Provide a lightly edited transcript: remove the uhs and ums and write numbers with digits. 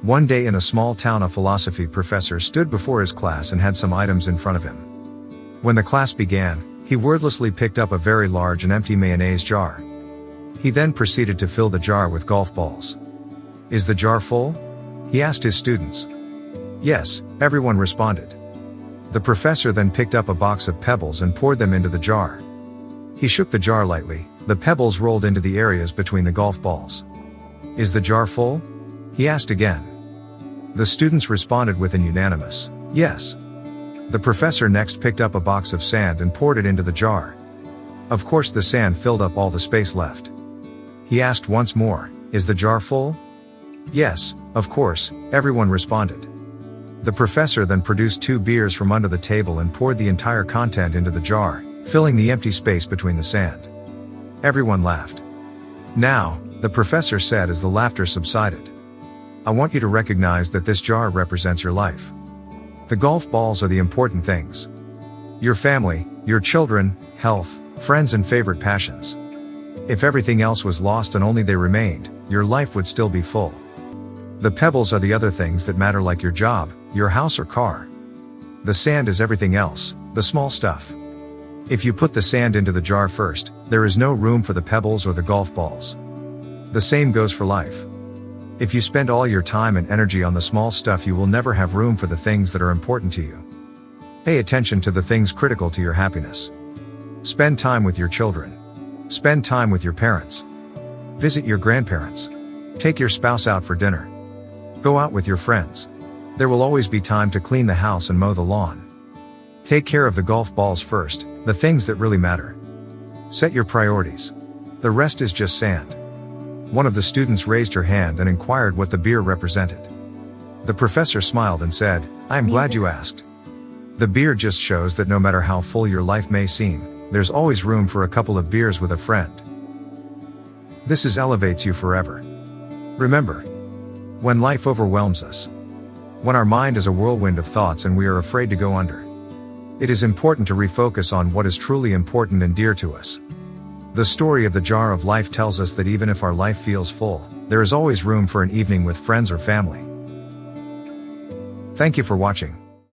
One day in a small town, a philosophy professor stood before his class and had some items in front of him. When the class began, he wordlessly picked up a very large and empty mayonnaise jar. He then proceeded to fill the jar with golf balls. "Is the jar full?" he asked his students. "Yes," everyone responded. The professor then picked up a box of pebbles and poured them into the jar. He shook the jar lightly. The pebbles rolled into the areas between the golf balls. "Is the jar full?" he asked again. The students responded with an unanimous yes. The professor next picked up a box of sand and poured it into the jar. Of course, the sand filled up all the space left. He asked once more, "Is the jar full?" "Yes, of course," everyone responded. The professor then produced 2 beers from under the table and poured the entire content into the jar, filling the empty space between the sand. Everyone laughed. "Now," the professor said as the laughter subsided, "I want you to recognize that this jar represents your life. The golf balls are the important things. Your family, your children, health, friends and favorite passions. If everything else was lost and only they remained, your life would still be full. The pebbles are the other things that matter, like your job, your house or car. The sand is everything else, the small stuff. If you put the sand into the jar first, there is no room for the pebbles or the golf balls. The same goes for life. If you spend all your time and energy on the small stuff, you will never have room for the things that are important to you. Pay attention to the things critical to your happiness. Spend time with your children. Spend time with your parents. Visit your grandparents. Take your spouse out for dinner. Go out with your friends. There will always be time to clean the house and mow the lawn. Take care of the golf balls first, the things that really matter. Set your priorities. The rest is just sand." One of the students raised her hand and inquired what the beer represented. The professor smiled and said, "I am glad you asked. The beer just shows that no matter how full your life may seem, there's always room for a couple of beers with a friend. This elevates you forever. Remember, when life overwhelms us, when our mind is a whirlwind of thoughts and we are afraid to go under, it is important to refocus on what is truly important and dear to us. The story of the jar of life tells us that even if our life feels full, there is always room for an evening with friends or family." Thank you for watching.